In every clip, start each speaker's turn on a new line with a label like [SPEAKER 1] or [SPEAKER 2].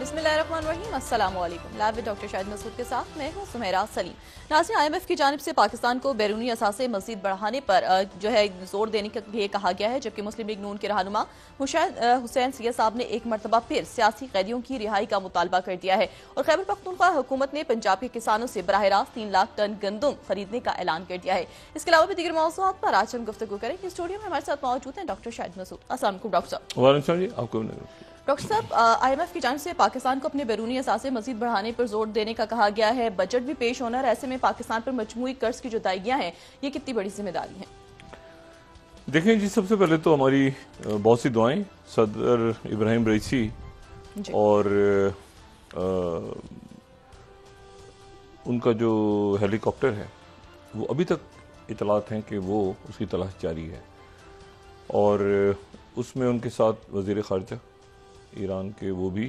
[SPEAKER 1] बिस्मिल्लाहिर्रहमानिर्रहीम, अस्सलाम वालेकुम। Live with doctor Shahid Masood के साथ मैं हूं सुमेरा सलीम। नाज़रीन, IMF की जानिब से पाकिस्तान को बैरूनी असासे मजीद बढ़ाने पर जो है जोर देने के लिए कहा गया है, जबकि मुस्लिम लीग नून के रहनुमा हुसैन सैयद साहब ने एक मरतबा फिर सियासी कैदियों की रिहाई का मुतालबा कर दिया है और खैबर पख्तूनख्वा हुकूमत ने पंजाब के किसानों से बराह रास्त 3 लाख टन गंदम खरीदने का ऐलान कर दिया है। इसके अलावा भी दीगर मौज़ूआत पर आज हम गुफ्तगू करेंगे। स्टूडियो में हमारे साथ मौजूद हैं डॉक्टर शाहिद मसूद। अस्सलाम वालेकुम डॉक्टर साहब। डॉक्टर साहब, IMF की जानिब से पाकिस्तान को अपने बैरूनी असासे मजीद बढ़ाने पर जोर देने का कहा गया है। बजट भी पेश होना है, ऐसे में पाकिस्तान पर मजमूई कर्ज की जो दायगियां हैं, ये कितनी बड़ी जिम्मेदारी है?
[SPEAKER 2] देखें जी, सबसे पहले तो हमारी बहुत सी दुआएं सदर इब्राहिम रईसी और उनका जो हेलीकॉप्टर है वो अभी तक इतलात हैं कि वो उसकी तलाश जारी है और उसमें उनके साथ वज़ीर ख़ारजा ईरान के वो भी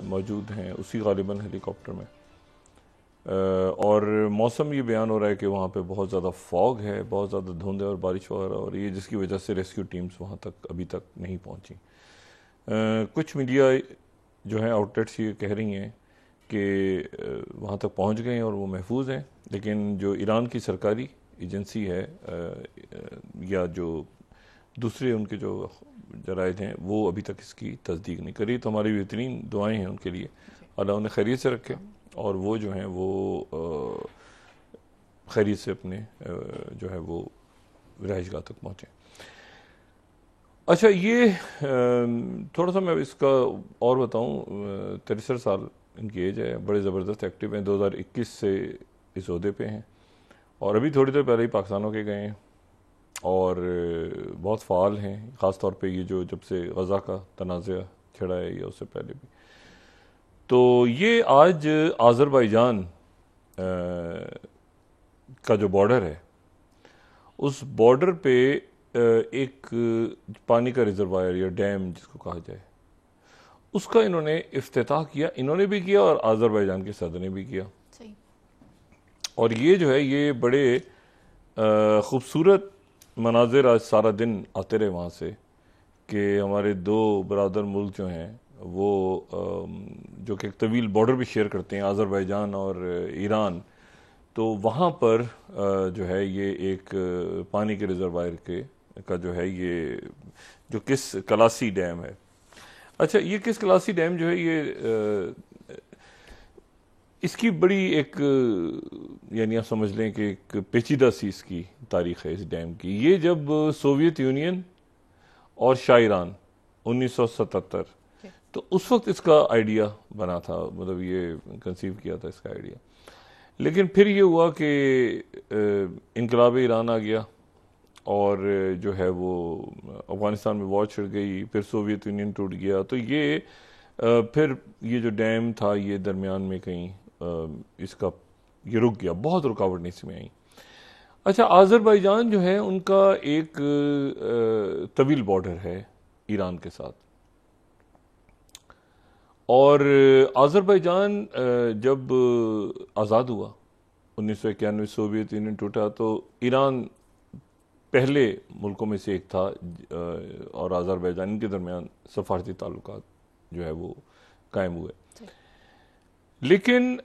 [SPEAKER 2] मौजूद हैं उसी गालिबन हेलीकॉप्टर में। और मौसम ये बयान हो रहा है कि वहाँ पे बहुत ज़्यादा फॉग है, बहुत ज़्यादा धुंध है और बारिश वगैरह हो रही है, जिसकी वजह से रेस्क्यू टीम्स वहाँ तक अभी तक नहीं पहुँची। कुछ मीडिया जो है आउटलेट्स ये कह रही हैं कि वहाँ तक पहुँच गए हैं और वो महफूज हैं, लेकिन जो ईरान की सरकारी एजेंसी है या जो दूसरे उनके जो जराइद हैं वो अभी तक इसकी तस्दीक नहीं करी। तो हमारी बेहतरीन दुआएं हैं उनके लिए, अल्लाह उन्हें खैरियत से रखे और वो जो हैं वो खैरियत से अपने जो है वो रहायशगाह तक पहुँचें। अच्छा, ये थोड़ा सा मैं इसका और बताऊँ। 63 साल इनकी एज है, बड़े ज़बरदस्त एक्टिव हैं, 2021 से इस ओहदे पे हैं और अभी थोड़ी देर पहले ही पाकिस्तान के गए हैं और बहुत फ़ाल हैं। ख़ास तौर पे ये जो जब से गज़ा का तनाज़ा छिड़ा है या उससे पहले भी। तो ये आज आज़रबाईजान का जो बॉर्डर है उस बॉर्डर पे एक पानी का रिजर्वायर या डैम जिसको कहा जाए उसका इन्होंने इफ्तिताह किया। इन्होंने भी किया और आज़रबाईजान के सदर ने भी किया। और ये जो है ये बड़े खूबसूरत मनाजिर आज सारा दिन आते रहे वहाँ से कि हमारे दो बरादर मुल्क जो हैं वो जो कि एक तवील बॉर्डर भी शेयर करते हैं, आज़रबाईजान और ईरान। तो वहाँ पर जो है ये एक पानी के रिजर्वायर का जो है ये जो किस कलासी डैम है। अच्छा, ये किस कलासी डैम जो है ये इसकी बड़ी एक यानी आप समझ लें कि एक पेचीदा सी इसकी तारीख है इस डैम की। ये जब सोवियत यूनियन और शाह ईरान 1977 तो उस वक्त इसका आइडिया बना था, मतलब ये कंसीव किया था इसका आइडिया। लेकिन फिर ये हुआ कि इनकलाब ईरान आ गया और जो है वो अफगानिस्तान में वॉर छिड़ गई, फिर सोवियत यूनियन टूट गया। तो ये फिर ये जो डैम था ये दरमियान में कहीं इसका ये रुक गया, बहुत रुकावटें इसमें आई। अच्छा, आज़रबाईजान जो है उनका एक तवील बॉर्डर है ईरान के साथ और आज़रबाईजान जब आज़ाद हुआ 1991 सोवियत यूनियन टूटा तो ईरान पहले मुल्कों में से एक था और आज़रबाईजान के दरमियान सफारती ताल्लुकात जो है वो कायम हुए। लेकिन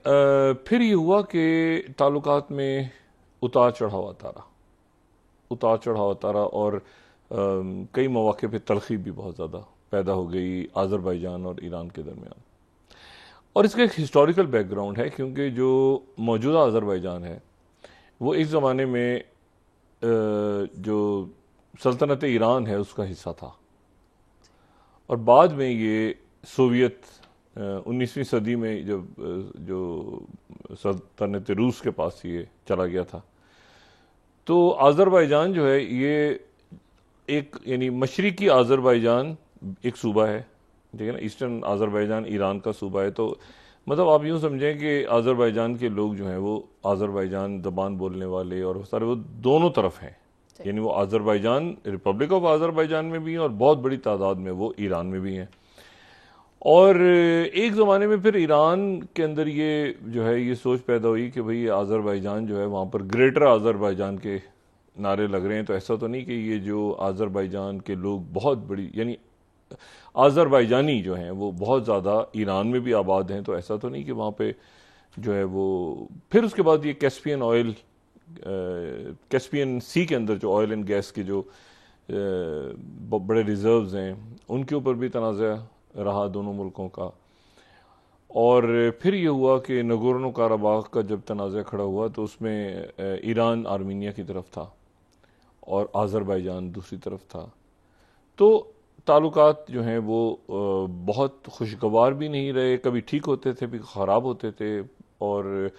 [SPEAKER 2] फिर ये हुआ कि ताल्लुकात में उतार चढ़ाव आता रहा और कई मौके पे तलखी भी बहुत ज़्यादा पैदा हो गई आज़रबाईजान और ईरान के दरमियान। और इसका एक हिस्टोरिकल बैकग्राउंड है, क्योंकि जो मौजूदा आज़रबाईजान है वो एक ज़माने में जो सल्तनत ईरान है उसका हिस्सा था और बाद में ये सोवियत 19वीं सदी में जब जो सल्तनत रूस के पास ये चला गया था तो आज़रबाईजान जो है ये एक यानी मशरिकी आज़रबाईजान एक सूबा है, ठीक है ना। ईस्टर्न आज़रबाईजान ईरान का सूबा है। तो मतलब आप यूँ समझें कि आज़रबाईजान के लोग जो हैं वो आज़रबाईजान ज़बान बोलने वाले और सारे वो दोनों तरफ हैं, यानी वो आज़रबाईजान रिपब्लिक ऑफ आज़रबाईजान में भी हैं और बहुत बड़ी तादाद में वो ईरान में भी हैं। और एक ज़माने में फिर ईरान के अंदर ये जो है ये सोच पैदा हुई कि भाई आज़रबाईजान जो है वहाँ पर ग्रेटर आज़रबाईजान के नारे लग रहे हैं, तो ऐसा तो नहीं कि ये जो आज़रबाईजान के लोग बहुत बड़ी यानी आज़रबाईजानी जो हैं वो बहुत ज़्यादा ईरान में भी आबाद हैं, तो ऐसा तो नहीं कि वहाँ पे जो है वो। फिर उसके बाद ये कैस्पियन ऑयल, कैस्पियन सी के अंदर जो ऑयल एंड गैस के जो बड़े रिजर्व्स हैं उनके ऊपर भी तनाज़ा रहा दोनों मुल्कों का। और फिर ये हुआ कि नगोर्नो काराबाग का जब तनाज़ा खड़ा हुआ तो उसमें ईरान आर्मीनिया की तरफ था और आज़रबाईजान दूसरी तरफ था। तो ताल्लुकात जो हैं वो बहुत खुशगवार भी नहीं रहे, कभी ठीक होते थे, कभी ख़राब होते थे। और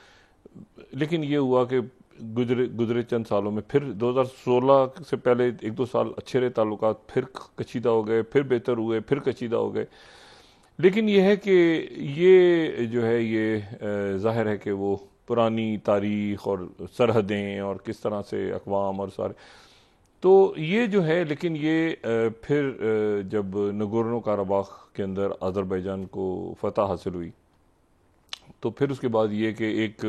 [SPEAKER 2] लेकिन ये हुआ कि गुजरे चंद सालों में फिर 2016 से पहले 1-2 साल अच्छे रहे ताल्लुकात, फिर कशीदा हो गए, फिर बेहतर हुए, फिर कशीदा हो गए। लेकिन यह है कि ये जो है ये ज़ाहिर है कि वो पुरानी तारीख़ और सरहदें और किस तरह से अक़वाम और सारे, तो ये जो है। लेकिन ये फिर जब नगोर्नो काराबाग के अंदर आज़रबाईजान को फ़तह हासिल हुई तो फिर उसके बाद ये कि एक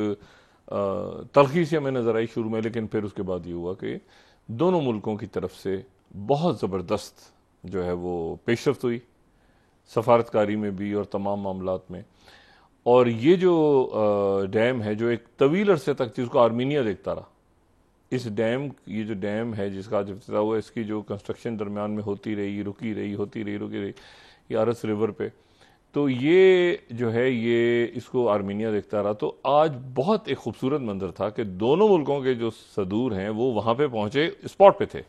[SPEAKER 2] तलखी से हमें नज़र आई शुरू में, लेकिन फिर उसके बाद ये हुआ कि दोनों मुल्कों की तरफ से बहुत ज़बरदस्त जो है वो पेशरफ्त हुई सफारतकारी में भी और तमाम मामलात में। और ये जो डैम है जो एक तवील अरसे तक जिसको आर्मीनिया देखता रहा, इस डैम, ये जो डैम है जिसका आज इफ्तिताह हुआ, इसकी जो कंस्ट्रक्शन दरमियान में होती रही, रुकी रही, होती रही, रुकी रही, ये आरस रिवर पे, तो ये जो है ये इसको आर्मीनिया देखता रहा। तो आज बहुत एक खूबसूरत मंजर था कि दोनों मुल्कों के जो सदूर हैं वो वहाँ पे पहुँचे, स्पॉट पे थे।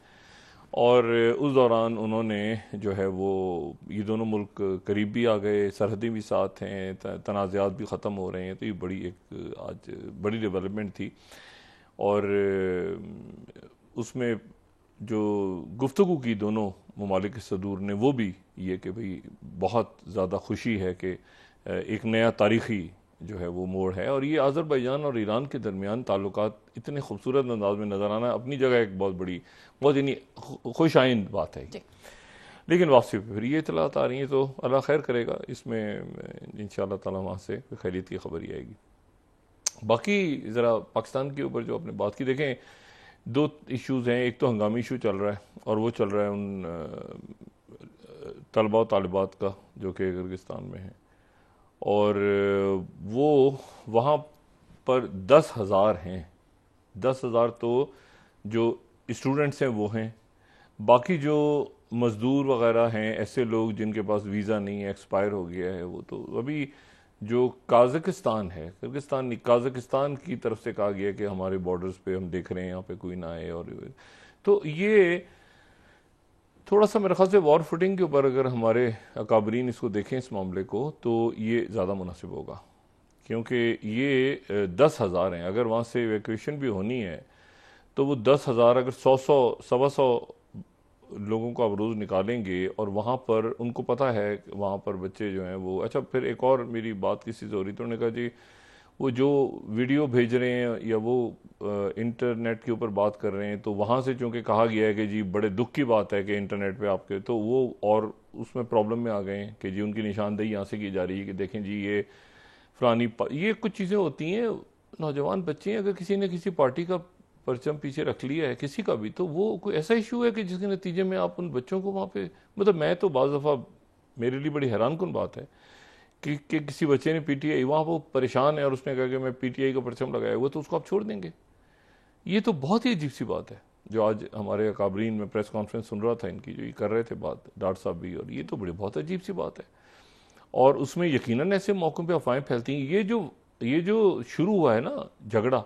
[SPEAKER 2] और उस दौरान उन्होंने जो है वो ये दोनों मुल्क करीब भी आ गए, सरहदें भी साथ हैं, तनाज़ात भी ख़त्म हो रहे हैं। तो ये बड़ी एक आज बड़ी डेवलपमेंट थी। और उसमें जो गुफ्तगू की दोनों ममालिक के सदूर ने वो भी ये कि भाई बहुत ज़्यादा खुशी है कि एक नया तारीख़ी जो है वो मोड़ है। और ये आज़रबाईजान और ईरान के दरमियान ताल्लुकात इतने खूबसूरत अंदाज में नज़र आना अपनी जगह एक बहुत बड़ी, बहुत यानी खुश आइंद बात है। लेकिन वापसी पर फिर ये इतलात आ रही हैं, तो अल्लाह खैर करेगा, इसमें इंशाअल्लाह ताला वहाँ से खैरियत की खबर ही आएगी। बाकी ज़रा पाकिस्तान के ऊपर जो आपने बात की, देखें 2 इश्यूज़ हैं। एक तो हंगामी इशू चल रहा है और वो चल रहा है उन तलबा और तालिबात का जो कि किर्गिस्तान में है। और वो वहाँ पर 10,000 हैं, 10,000 तो जो स्टूडेंट्स हैं वो हैं, बाकी जो मज़दूर वग़ैरह हैं, ऐसे लोग जिनके पास वीज़ा नहीं है, एक्सपायर हो गया है, वो तो अभी जो काज़ाकिस्तान है, किर्गिस्तान नहीं, काज़ाकिस्तान की तरफ से कहा गया कि हमारे बॉर्डर्स पे हम देख रहे हैं यहाँ पे कोई ना आए। और तो ये थोड़ा सा मेरे ख्याल से वॉर फुटिंग के ऊपर अगर हमारे अकाबरीन इसको देखें इस मामले को, तो ये ज़्यादा मुनासिब होगा। क्योंकि ये 10,000 हैं, अगर वहाँ से इवैक्यूएशन भी होनी है तो वो 10,000 अगर 100 सवा 100 लोगों को आप रोज़ निकालेंगे और वहाँ पर उनको पता है वहाँ पर बच्चे जो हैं वो। अच्छा, फिर एक और मेरी बात किसी से हो रही, तो उन्होंने कहा जी वो जो वीडियो भेज रहे हैं या वो इंटरनेट के ऊपर बात कर रहे हैं, तो वहाँ से चूँकि कहा गया है कि जी बड़े दुख की बात है कि इंटरनेट पे आपके, तो वो और उसमें प्रॉब्लम में आ गए हैं कि जी उनकी निशानदेही यहाँ से की जा रही है कि देखें जी ये फलानी ये कुछ चीज़ें होती हैं। नौजवान बच्चे हैं, अगर किसी ने किसी पार्टी का परचम पीछे रख लिया है किसी का भी, तो वो कोई ऐसा इशू है कि जिसके नतीजे में आप उन बच्चों को वहाँ पे, मतलब मैं तो बाज़ दफ़ा मेरे लिए बड़ी हैरान कुन बात है कि किसी बच्चे ने पीटीआई, वहाँ वो परेशान है और उसने कहा कि मैं पीटीआई का परचम लगाया हुआ, तो उसको आप छोड़ देंगे। ये तो बहुत ही अजीब सी बात है जो आज हमारे अकाबरीन में प्रेस कॉन्फ्रेंस सुन रहा था इनकी, जो ये कर रहे थे बात डॉक्टर साहब भी, और ये तो बड़ी बहुत अजीब सी बात है। और उसमें यकीनन ऐसे मौक़ों पर अफवाहें फैलती हैं। ये जो शुरू हुआ है ना झगड़ा,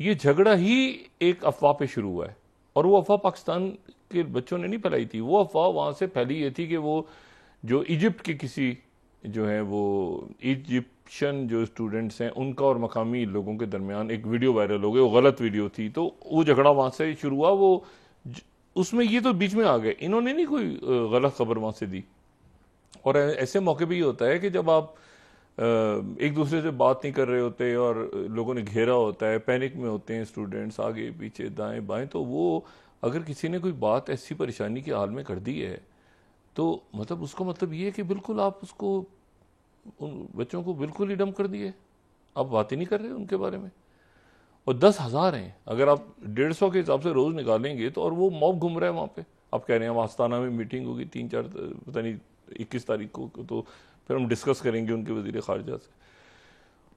[SPEAKER 2] ये झगड़ा ही एक अफवाह पे शुरू हुआ है। और वो अफवाह पाकिस्तान के बच्चों ने नहीं फैलाई थी, वो अफवाह वहाँ से फैली ये थी कि वो जो इजिप्ट के किसी जो है वो इजिप्शियन जो स्टूडेंट्स हैं उनका और मकामी लोगों के दरमियान एक वीडियो वायरल हो गई, वो गलत वीडियो थी, तो वो झगड़ा वहाँ से शुरू हुआ। वो उसमें ये तो बीच में आ गए, इन्होंने नहीं कोई गलत खबर वहाँ से दी। और ऐसे मौके पर ये होता है कि जब आप एक दूसरे से बात नहीं कर रहे होते और लोगों ने घेरा होता है, पैनिक में होते हैं स्टूडेंट्स आगे पीछे दाएं बाएं, तो वो अगर किसी ने कोई बात ऐसी परेशानी के हाल में कर दी है, तो मतलब उसका मतलब ये है कि बिल्कुल आप उसको, उन बच्चों को बिल्कुल ही डम कर दिए, आप बात ही नहीं कर रहे उनके बारे में। और 10,000 हैं, अगर आप 150 के हिसाब से रोज़ निकालेंगे तो, और वो मॉब घूम रहा है वहाँ पे। आप कह रहे हैं आस्ताना में मीटिंग होगी, 3-4 पता नहीं 21 तारीख को, तो फिर हम डिस्कस करेंगे उनके वजीर खारजा से।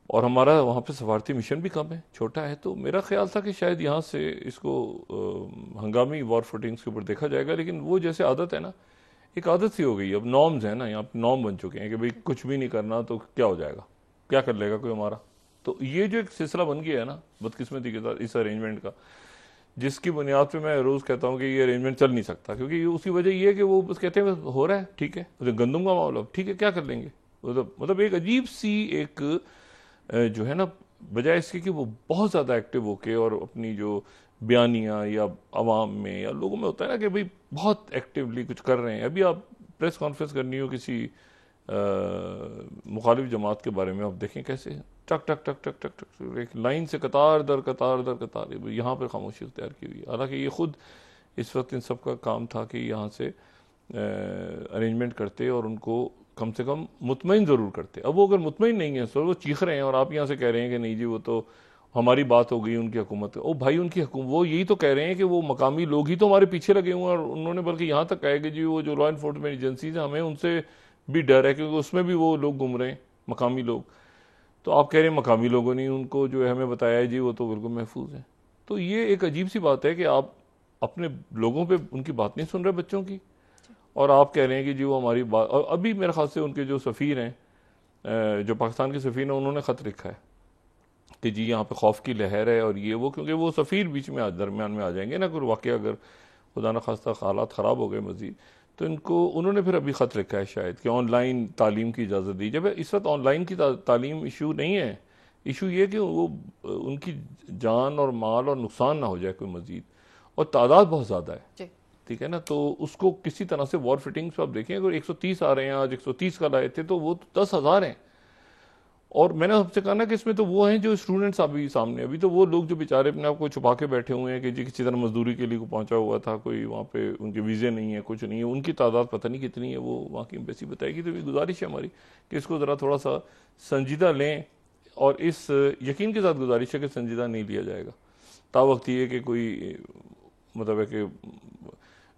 [SPEAKER 2] और हमारा वहाँ पे सफारती मिशन भी कम है, छोटा है, तो मेरा ख्याल था कि शायद यहाँ से इसको हंगामी वॉर फुटिंग्स के ऊपर देखा जाएगा। लेकिन वो जैसे आदत है ना, एक आदत सी हो गई, अब नॉर्म्स है ना, यहाँ पे नॉर्म बन चुके हैं कि भाई कुछ भी नहीं करना तो क्या हो जाएगा, क्या कर लेगा कोई हमारा। तो ये जो एक सिलसिला बन गया है ना बदकिस्मती के साथ इस अरेंजमेंट का, जिसकी बुनियाद पे मैं रोज कहता हूँ कि ये अरेंजमेंट चल नहीं सकता, क्योंकि उसकी वजह ये है कि वो बस कहते हैं हो रहा है ठीक है, तो गंदम का मामला ठीक है क्या कर लेंगे, मतलब एक अजीब सी एक जो है ना, बजाय इसके कि वो बहुत ज़्यादा एक्टिव होके और अपनी जो बयानियाँ या आवाम में या लोगों में होता है ना कि भाई बहुत एक्टिवली कुछ कर रहे हैं। अभी आप प्रेस कॉन्फ्रेंस करनी हो किसी मुखालिफ जमात के बारे में, आप देखें कैसे टक टक टक टक टक टक एक लाइन से कतार दर कतार यहाँ पर खामोशी इख्तियार की हुई। हालांकि ये खुद इस वक्त इन सब का काम था कि यहाँ से अरेंजमेंट करते और उनको कम से कम मुतमईन जरूर करते। अब वो अगर मुतमईन नहीं है सर, वो चीख रहे हैं और आप यहाँ से कह रहे हैं कि नहीं जी वो तो हमारी बात हो गई उनकी हुकूमत। ओ भाई उनकी हुकूमत, वो यही तो कह रहे हैं कि वो मकामी लोग ही तो हमारे पीछे लगे हुए हैं, और उन्होंने बल्कि यहाँ तक कहा कि जी वो जो लॉ इन्फोर्समेंट एजेंसीज है हमें उनसे भी डर है, क्योंकि उसमें भी वो लोग घूम रहे हैं मकामी लोग। तो आप कह रहे हैं मकामी लोगों ने उनको जो है हमें बताया है जी वो तो बिल्कुल महफूज है। तो ये एक अजीब सी बात है कि आप अपने लोगों पर उनकी बात नहीं सुन रहे बच्चों की, और आप कह रहे हैं कि जी वो हमारी बात। और अभी मेरे ख्याल से उनके जो सफ़ीर हैं, जो पाकिस्तान के सफ़ीर हैं, उन्होंने ख़त लिखा है कि जी यहाँ पे खौफ की लहर है और ये वो, क्योंकि वो सफ़ीर बीच में दरमियान में आ जाएंगे ना, कोई वाक़या अगर खुदा न खास्ता हालात ख़राब हो गए मज़ीद, तो इनको उन्होंने फिर अभी ख़त लिखा है शायद कि ऑनलाइन तालीम की इजाज़त दी जाए। इस वक्त ऑनलाइन की तालीम इशू नहीं है, इशू ये कि वो उनकी जान और माल और नुकसान ना हो जाए कोई मज़ीद, और तादाद बहुत ज़्यादा है, ठीक है ना। तो उसको किसी तरह से वॉर फिटिंग्स आप देखें, अगर 130 आ रहे हैं, आज 130 का लाए थे, तो वो 10,000 हैं। और मैंने आपसे कहा ना कि इसमें तो वो हैं जो स्टूडेंट्स अभी सामने, अभी तो वो लोग जो बेचारे अपने आप को छुपा के बैठे हुए हैं कि जी किसी तरह मजदूरी के लिए को पहुंचा हुआ था, कोई वहाँ पे उनके वीज़े नहीं है, कुछ नहीं है, उनकी तादाद पता नहीं कितनी है, वो वहाँ की एम्बेसी बताएगी। तो ये गुजारिश है हमारी कि इसको ज़रा थोड़ा सा संजीदा लें, और इस यकीन के साथ गुजारिश है कि संजीदा नहीं लिया जाएगा। तावक्त ये कि कोई मतलब है कि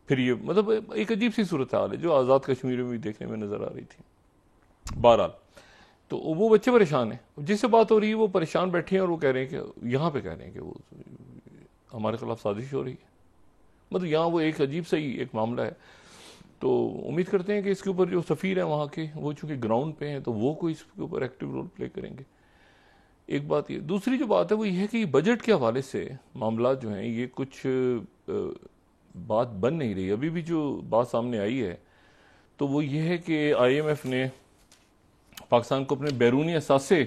[SPEAKER 2] फिर ये मतलब एक अजीब सी सूरत हाल है जो आज़ाद कश्मीर में भी देखने में नज़र आ रही थी। बहरहाल तो वो बच्चे परेशान हैं, जिससे बात हो रही है वो परेशान बैठे हैं, और वो कह रहे हैं कि यहाँ पे कह रहे हैं कि वो हमारे खिलाफ साजिश हो रही है। मतलब यहाँ वो एक अजीब सा ही एक मामला है। तो उम्मीद करते हैं कि इसके ऊपर जो सफ़ीर हैं वहाँ के, वो चूँकि ग्राउंड पे हैं, तो वो कोई इसके ऊपर एक्टिव रोल प्ले करेंगे। एक बात ये, दूसरी जो बात है वो ये है कि बजट के हवाले से मामला जो हैं ये कुछ बात बन नहीं रही। अभी भी जो बात सामने आई है तो वो ये है कि IMF ने पाकिस्तान को अपने बैरूनी असासे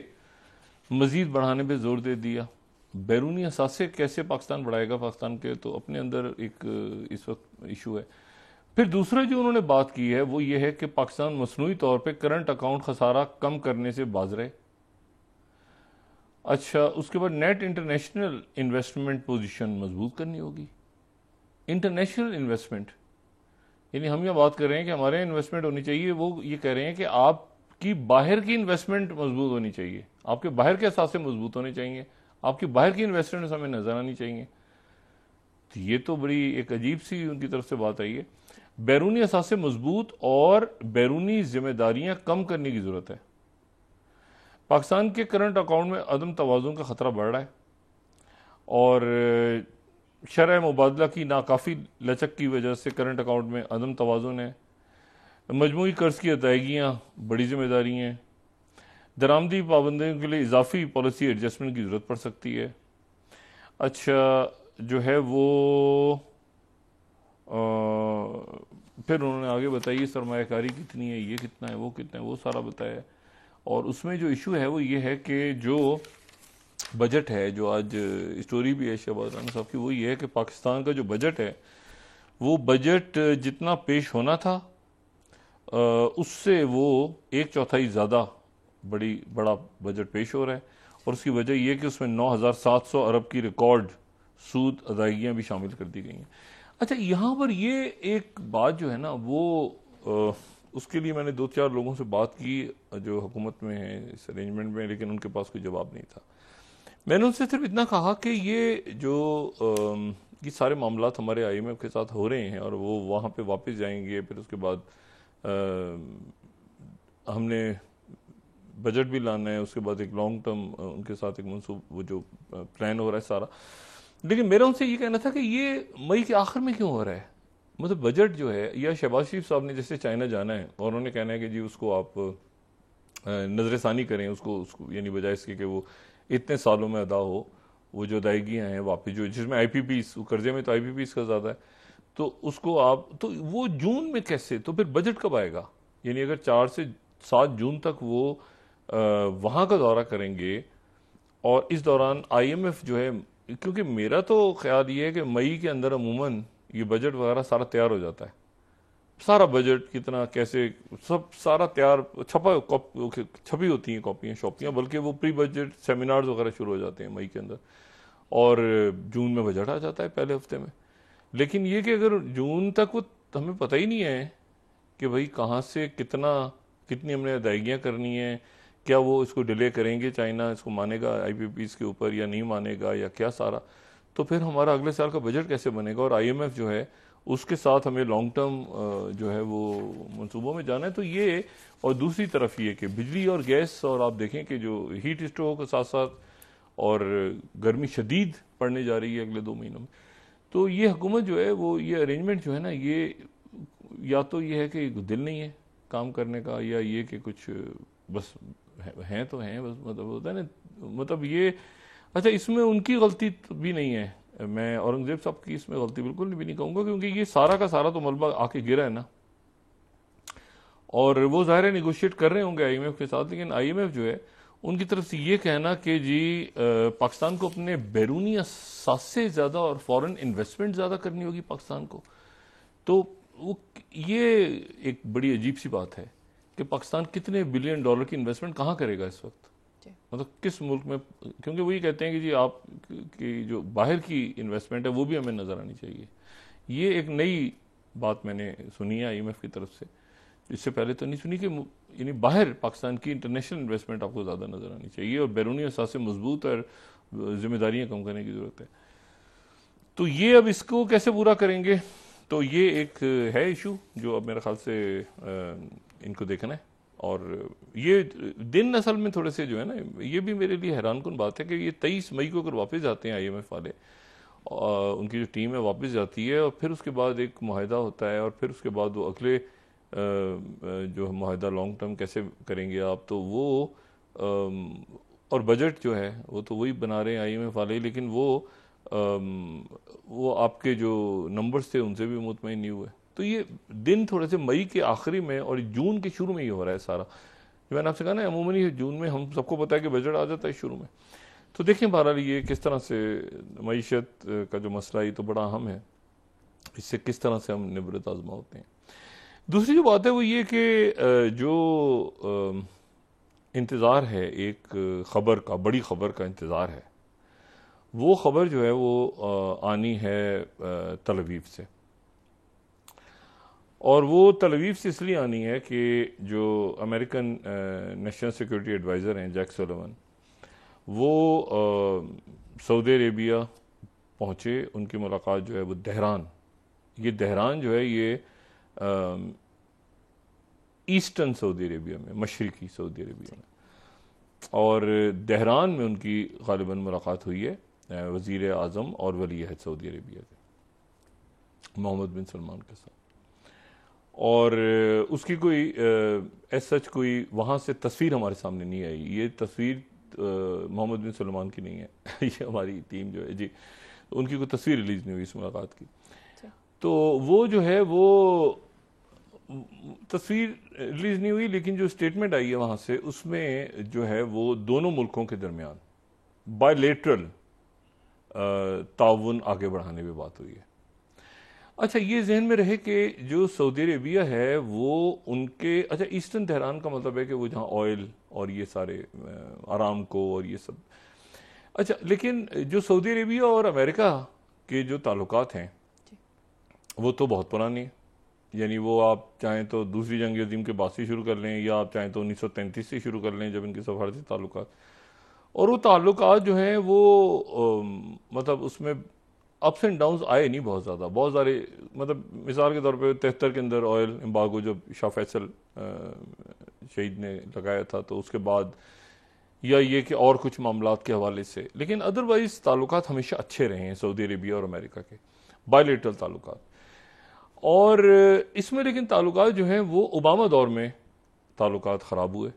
[SPEAKER 2] मजीद बढ़ाने पे जोर दे दिया। बैरूनी असासे कैसे पाकिस्तान बढ़ाएगा, पाकिस्तान के तो अपने अंदर एक इस वक्त इशू है। फिर दूसरा जो उन्होंने बात की है वो ये है कि पाकिस्तान मसनूई तौर पे करंट अकाउंट खसारा कम करने से बाज रहे। अच्छा, उसके बाद नेट इंटरनेशनल इन्वेस्टमेंट पोजीशन मजबूत करनी होगी। इंटरनेशनल इन्वेस्टमेंट यानी हम यह बात कर रहे हैं कि हमारे इन्वेस्टमेंट होनी चाहिए, वो ये कह रहे हैं कि आपकी बाहर की इन्वेस्टमेंट मजबूत होनी चाहिए, आपके बाहर के असासे मजबूत होने चाहिए, आपकी बाहर की इन्वेस्टमेंट हमें नजर आनी चाहिए। तो ये तो बड़ी एक अजीब सी उनकी तरफ से बात आई है। बैरूनी असासे मजबूत और बैरूनी जिम्मेदारियां कम करने की जरूरत है। पाकिस्तान के करंट अकाउंट में अदम तवाज़ुन का खतरा बढ़ रहा है, और शरह मुबादला की नाकाफ़ी लचक की वजह से करंट अकाउंट में अदम तवाज़ुन है। मजमूई कर्ज की अदायगियाँ बड़ी जिम्मेदारी हैं। दरामदी पाबंदियों के लिए इजाफी पॉलिसी एडजस्टमेंट की ज़रूरत पड़ सकती है। अच्छा जो है वो फिर उन्होंने आगे बताइए सरमायाकारी कितनी है, ये कितना है, वो कितना है, वो सारा बताया। और उसमें जो इशू है वो ये है कि जो बजट है, जो आज स्टोरी भी है शहबाज राना साहब की, वो ये है कि पाकिस्तान का जो बजट है वो बजट जितना पेश होना था उससे वो 1/4 ज़्यादा बड़ा बजट पेश हो रहा है। और उसकी वजह यह कि उसमें 9,700 अरब की रिकॉर्ड सूद अदायगियाँ भी शामिल कर दी गई हैं। अच्छा, यहाँ पर ये एक बात जो है ना वो उसके लिए मैंने 2-4 लोगों से बात की जो हुकूमत में है इस अरेंजमेंट में, लेकिन उनके पास कोई जवाब नहीं था। मैंने उनसे सिर्फ इतना कहा कि ये जो ये सारे मामला हमारे IMF के साथ हो रहे हैं और वो वहाँ पे वापस जाएंगे, फिर उसके बाद हमने बजट भी लाना है, उसके बाद एक लॉन्ग टर्म उनके साथ एक मनसूब वो जो प्लान हो रहा है सारा। लेकिन मेरा उनसे ये कहना था कि ये मई के आखिर में क्यों हो रहा है? मतलब बजट जो है, या शहबाज शरीफ साहब ने जैसे चाइना जाना है और उन्होंने कहना है कि जी उसको आप नजरसानी करें, उसको यानी बजाय इसके कि वो इतने सालों में अदा हो, वो जो अदायगियाँ हैं वापस जो जिसमें आईपीपीस कर्जे में तो आईपीपीस का ज़्यादा है, तो उसको आप तो वो जून में कैसे, तो फिर बजट कब आएगा? यानी अगर 4 से 7 जून तक वो वहाँ का दौरा करेंगे और इस दौरान आईएमएफ जो है, क्योंकि मेरा तो ख्याल ये है कि मई के अंदर अमूमन ये बजट वगैरह सारा तैयार हो जाता है, सारा बजट कितना कैसे सब सारा तैयार छपी होती हैं कॉपियाँ शॉपियाँ, बल्कि वो प्री बजट सेमिनार्स वगैरह शुरू हो जाते हैं मई के अंदर और जून में बजट आ जाता है पहले हफ्ते में। लेकिन ये कि अगर जून तक वो हमें पता ही नहीं है कि भाई कहाँ से कितनी हमने अदायगियाँ करनी है, क्या वो इसको डिले करेंगे, चाइना इसको मानेगा आईपीपीस के ऊपर या नहीं मानेगा या क्या सारा, तो फिर हमारा अगले साल का बजट कैसे बनेगा? और आईएमएफ जो है उसके साथ हमें लॉन्ग टर्म जो है वो मंसूबों में जाना है। तो ये, और दूसरी तरफ ये कि बिजली और गैस, और आप देखें कि जो हीट स्ट्रोक के साथ साथ और गर्मी शदीद पड़ने जा रही है अगले 2 महीनों में, तो ये हुकूमत जो है वो ये अरेंजमेंट जो है ना, ये या तो ये है कि दिल नहीं है काम करने का, या ये कि कुछ बस हैं तो हैं बस, मतलब होता है ना, मतलब ये अच्छा इसमें उनकी गलती भी नहीं है, मैं औरंगजेब साहब की इसमें गलती बिल्कुल भी नहीं कहूँगा, क्योंकि ये सारा का सारा तो मलबा आके गिरा है ना, और वो ज़ाहिर है निगोशिएट कर रहे होंगे आईएमएफ के साथ, लेकिन आईएमएफ जो है उनकी तरफ से ये कहना कि जी पाकिस्तान को अपने बैरूनी असास से ज़्यादा और फॉरेन इन्वेस्टमेंट ज़्यादा करनी होगी पाकिस्तान को, तो वो ये एक बड़ी अजीब सी बात है कि पाकिस्तान कितने बिलियन डॉलर की इन्वेस्टमेंट कहाँ करेगा इस वक्त, मतलब किस मुल्क में? क्योंकि वही कहते हैं कि जी आप की जो बाहर की इन्वेस्टमेंट है वो भी हमें नज़र आनी चाहिए। ये एक नई बात मैंने सुनी है आईएमएफ की तरफ से, इससे पहले तो नहीं सुनी, कि यानी बाहर पाकिस्तान की इंटरनेशनल इन्वेस्टमेंट आपको ज़्यादा नज़र आनी चाहिए और बैरूनी असास से मजबूत और जिम्मेदारियाँ कम करने की ज़रूरत है। तो ये अब इसको कैसे पूरा करेंगे, तो ये एक है इशू जो अब मेरे ख्याल से इनको देखना है। और ये दिन असल में थोड़े से जो है ना, ये भी मेरे लिए हैरान कुन बात है कि ये 23 मई को अगर वापस जाते हैं आईएमएफ वाले, उनकी जो टीम है वापस जाती है और फिर उसके बाद एक मुआहदा होता है और फिर उसके बाद वो अगले जो मुआहदा लॉन्ग टर्म कैसे करेंगे आप, तो वो और बजट जो है वो तो वही बना रहे हैं आईएमएफ वाले, लेकिन वो आपके जो नंबर्स थे उनसे भी मुतमईन नहीं हुए। तो ये दिन थोड़े से मई के आखिरी में और जून के शुरू में ही हो रहा है सारा, जो मैंने आपसे कहा ना, अमूमन जून में हम सबको पता है कि बजट आ जाता है शुरू में। तो देखें बहरहाल ये किस तरह से मईशत का जो मसला है तो बड़ा अहम है, इससे किस तरह से हम निबरत आजमा होते हैं। दूसरी जो बात है वो ये कि जो इंतज़ार है एक ख़बर का, बड़ी ख़बर का इंतज़ार है, वो ख़बर जो है वो आनी है तल अवीव से, और वो तल अवीव से इसलिए आनी है कि जो अमेरिकन नेशनल सिक्योरिटी एडवाइज़र हैं जैक सुलिवन, वो सऊदी अरेबिया पहुँचे, उनकी मुलाकात जो है वो दहरान, ये दहरान जो है ये ईस्टर्न सऊदी अरेबिया में, मशरकी सऊदी अरेबिया में, और दहरान में उनकी गालिबन मुलाकात हुई है वज़ीर आज़म और वली अहद सऊदी अरेबिया के मोहम्मद बिन सलमान के साथ। और उसकी कोई एज सच कोई वहाँ से तस्वीर हमारे सामने नहीं आई, ये तस्वीर मोहम्मद बिन सलमान की नहीं है ये हमारी टीम जो है जी, उनकी कोई तस्वीर रिलीज़ नहीं हुई इस मुलाकात की। तो वो जो है वो तस्वीर रिलीज़ नहीं हुई, लेकिन जो स्टेटमेंट आई है वहाँ से उसमें जो है वो दोनों मुल्कों के दरमियान बायलेटरल ताउन आगे बढ़ाने पे बात हुई है। अच्छा ये जहन में रहे कि जो सऊदी अरेबिया है वो उनके, अच्छा ईस्टर्न तेहरान का मतलब है कि वो जहाँ ऑयल और ये सारे आरामको और ये सब, अच्छा लेकिन जो सऊदी अरेबिया और अमेरिका के जो ताल्लुकात हैं वो तो बहुत पुरानी है, यानी वो आप चाहें तो दूसरी जंग अज़ीम के बाद से शुरू कर लें या आप चाहें तो 1933 से शुरू कर लें जब इनके सफारती ताल्लुकात, और वो ताल्लुकात जो हैं वो मतलब उसमें अप्स एंड डाउन्स आए नहीं बहुत ज़्यादा, बहुत सारे, मतलब मिसाल के तौर पे 73 के अंदर ऑयल एम्बार्गो जब शाह फैसल शहीद ने लगाया था, तो उसके बाद या ये कि और कुछ मामलात के हवाले से, लेकिन अदरवाइज ताल्लुकात हमेशा अच्छे रहे हैं सऊदी अरेबिया और अमेरिका के, बायलेटरल ताल्लुकात। और इसमें लेकिन ताल्लुकात जो हैं वो ओबामा दौर में ताल्लुकात ख़राब हुए,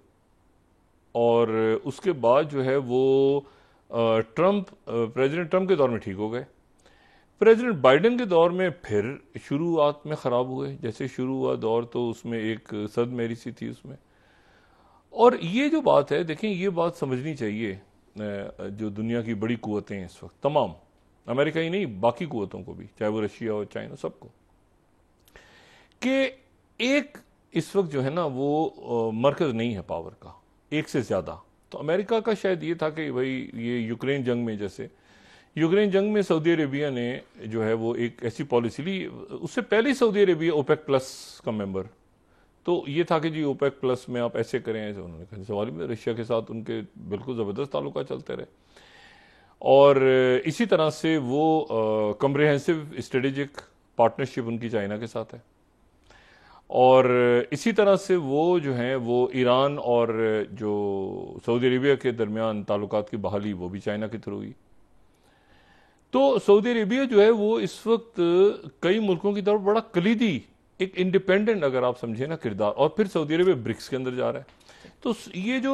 [SPEAKER 2] और उसके बाद जो है वो प्रेसिडेंट ट्रंप के दौर में ठीक हो गए। प्रेसिडेंट बाइडेन के दौर में फिर शुरुआत में ख़राब हुए, जैसे शुरू हुआ दौर तो उसमें एक सद मेरी सी थी उसमें। और ये जो बात है, देखें, ये बात समझनी चाहिए जो दुनिया की बड़ी कुव्वतें हैं इस वक्त, तमाम, अमेरिका ही नहीं बाकी कुव्वतों को भी, चाहे वो रशिया हो चाइना, सबको, कि एक इस वक्त जो है ना वो मरकज़ नहीं है पावर का, एक से ज़्यादा। तो अमेरिका का शायद ये था कि भाई ये यूक्रेन जंग में, जैसे यूक्रेन जंग में सऊदी अरेबिया ने जो है वो एक ऐसी पॉलिसी ली, उससे पहले ही सऊदी अरेबिया ओपेक प्लस का मेंबर, तो ये था कि जी ओपेक प्लस में आप ऐसे करें ऐसे, उन्होंने कहा सवाल में रशिया के साथ उनके बिल्कुल ज़बरदस्त ताल्लुकात चलते रहे। और इसी तरह से वो कम्प्रिहेंसिव स्ट्रेटेजिक पार्टनरशिप उनकी चाइना के साथ है, और इसी तरह से वो जो हैं वो ईरान और जो सऊदी अरेबिया के दरमियान ताल्लुकात की बहाली वो भी चाइना के थ्रू हुई। तो सऊदी अरेबिया जो है वो इस वक्त कई मुल्कों की तरफ बड़ा कलीदी, एक इंडिपेंडेंट अगर आप समझे ना किरदार, और फिर सऊदी अरेबिया ब्रिक्स के अंदर जा रहा है। तो ये जो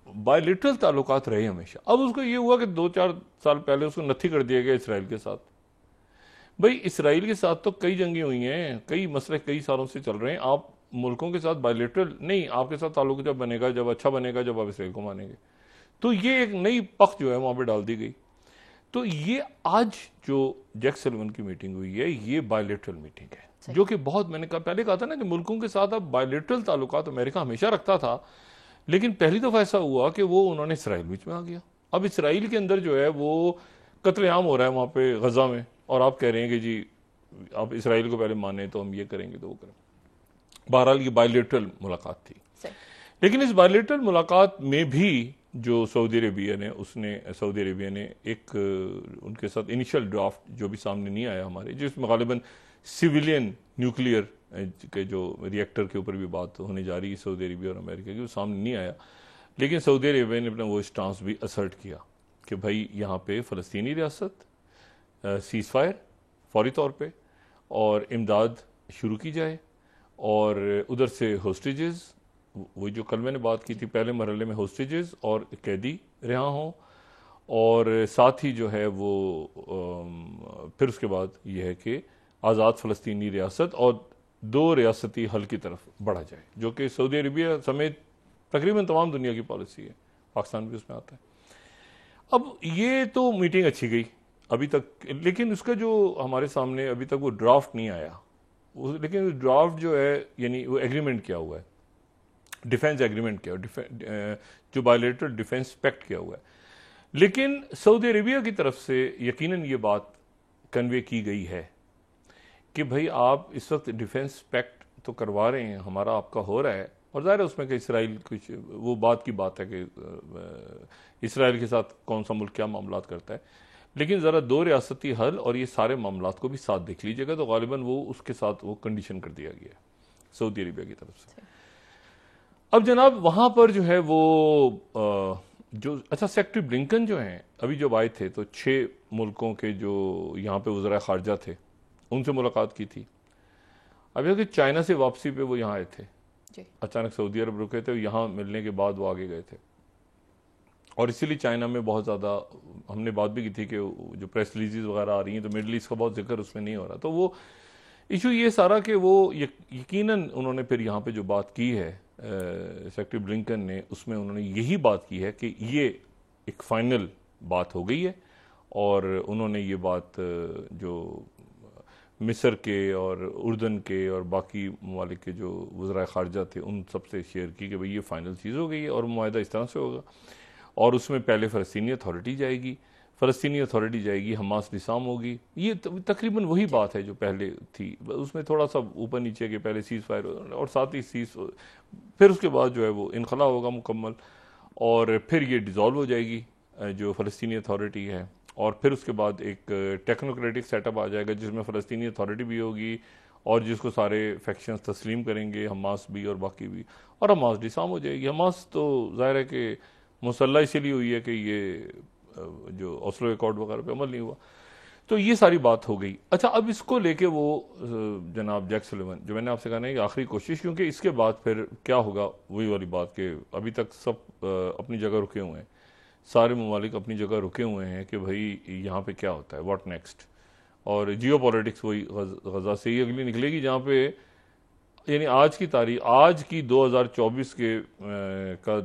[SPEAKER 2] बायलिटरल ताल्लुकात रहे हमेशा, अब उसको ये हुआ कि 2-4 साल पहले उसको नथी कर दिया गया इसराइल के साथ। भाई इसराइल के साथ तो कई जंगें हुई हैं, कई मसले कई सालों से चल रहे हैं, आप मुल्कों के साथ बायलिटरल नहीं, आपके साथ ताल्लुक जब बनेगा, जब अच्छा बनेगा, जब आप इसराइल को मानेंगे। तो ये एक नई पख जो है वहां पर डाल दी गई। तो ये आज जो जैक सलिवन की मीटिंग हुई है, ये बायलिटरल मीटिंग है, जो कि बहुत, मैंने पहले कहा था ना कि मुल्कों के साथ अब बायलिटरल ताल्लुकात अमेरिका हमेशा रखता था, लेकिन पहली दफा ऐसा हुआ कि वो उन्होंने इसराइल बीच में आ गया। अब इसराइल के अंदर जो है वो कत्लेआम हो रहा है वहां पे गजा में, और आप कह रहे हैं कि जी आप इसराइल को पहले माने तो हम ये करेंगे तो वो करें। बहरहाल ये बायलिटरल मुलाकात थी, लेकिन इस बायलिटरल मुलाकात में भी जो सऊदी अरेबिया ने एक उनके साथ इनिशियल ड्राफ्ट जो भी सामने नहीं आया हमारे, जिसमें गालिबन सिविलियन न्यूक्लियर के जो रिएक्टर के ऊपर भी बात होने जा रही है सऊदी अरेबिया और अमेरिका की, वो सामने नहीं आया। लेकिन सऊदी अरेबिया ने अपना वो स्टांस भी असर्ट किया कि भाई यहाँ पे फ़लस्तीनी रियासत, सीज़ फायर फौरी तौर पे, और इमदाद शुरू की जाए, और उधर से होस्टेजेस, वही जो कल मैंने बात की थी, पहले मरहले में होस्टेजेस और कैदी रिहा हों, और साथ ही जो है वो फिर उसके बाद ये है कि आज़ाद फ़लस्तीनी रियासत और 2 रियासती हल की तरफ बढ़ा जाए, जो कि सऊदी अरेबिया समेत तकरीबन तमाम दुनिया की पॉलिसी है, पाकिस्तान भी उसमें आता है। अब ये तो मीटिंग अच्छी गई अभी तक, लेकिन उसका जो हमारे सामने अभी तक वो ड्राफ्ट नहीं आया, लेकिन ड्राफ्ट जो है यानी वो एग्रीमेंट किया हुआ है, डिफेंस एग्रीमेंट किया, जो बायलेटरल डिफेंस पैक्ट किया हुआ है। लेकिन सऊदी अरेबिया की तरफ से यकीनन ये बात कन्वे की गई है कि भाई आप इस वक्त डिफेंस पैक्ट तो करवा रहे हैं, हमारा आपका हो रहा है, और ज़ाहिर है उसमें कि इसराइल कुछ वो बात की बात है कि इसराइल के साथ कौन सा मुल्क क्या मामलात करता है, लेकिन ज़रा 2 रियासती हल और ये सारे मामलात को भी साथ देख लीजिएगा। तो गालिबन वो उसके साथ वो कंडीशन कर दिया गया सऊदी अरेबिया की तरफ से। अब जनाब वहां पर जो है वो जो अच्छा सेक्रेटरी ब्लिंकन जो हैं अभी जब आए थे, तो 6 मुल्कों के जो यहाँ पे वज़रा ख़ारजा थे उनसे मुलाकात की थी। अब यह कि चाइना से वापसी पे वो यहाँ आए थे, अचानक सऊदी अरब रुके थे, यहाँ मिलने के बाद वो आगे गए थे, और इसीलिए चाइना में बहुत ज़्यादा हमने बात भी की थी कि जो प्रेस रिलीजेस वगैरह आ रही हैं तो मिडल ईस्ट का बहुत जिक्र उसमें नहीं हो रहा। तो वो इशू ये सारा कि वो यकीनन उन्होंने फिर यहाँ पे जो बात की है सेक्रेटरी ब्लिंकन ने, उसमें उन्होंने यही बात की है कि ये एक फाइनल बात हो गई है, और उन्होंने ये बात जो मिस्र के और उर्दन के और बाकी ममालिक के जो वज़रा ख़ारजा थे उन सबसे शेयर की कि भाई ये फाइनल चीज़ हो गई है, और मुआहदा इस तरह से होगा, और उसमें पहले फ़लस्तीनी अथॉरिटी जाएगी, फ़लस्तीनी अथॉरिटी जाएगी, हमास निज़ाम होगी। ये तकरीबन वही बात है जो पहले थी, उसमें थोड़ा सा ऊपर नीचे के पहले सीज़ फायर और साथ ही फिर उसके बाद जो है वो इनखला होगा मुकम्मल, और फिर ये डिज़ोल्व हो जाएगी जो फ़लस्तीनी अथॉरिटी है, और फिर उसके बाद एक टेक्नोक्रेटिक सेटअप आ जाएगा जिसमें फ़लस्तीनी अथॉरिटी भी होगी और जिसको सारे फैक्शंस तस्लीम करेंगे, हमास भी और बाकी भी, और हमास डिसाम हो जाएगी। हमास तो ज़ाहिर है कि मुसल्ला इसीलिए हुई है कि ये जो ओस्लो अकॉर्ड वगैरह पे अमल नहीं हुआ। तो ये सारी बात हो गई। अच्छा, अब इसको लेके वो जनाब जैक सुलिवन, जो मैंने आपसे कहा ना कि आखिरी कोशिश, क्योंकि इसके बाद फिर क्या होगा, वही वाली बात कि अभी तक सब अपनी जगह रुके हुए हैं, सारे ममालिक अपनी जगह रुके हुए हैं कि भाई यहाँ पे क्या होता है, व्हाट नेक्स्ट। और जियो पॉलिटिक्स वही गजा से ही अगली निकलेगी, जहाँ पे यानी आज की तारीख, आज की 2024 के का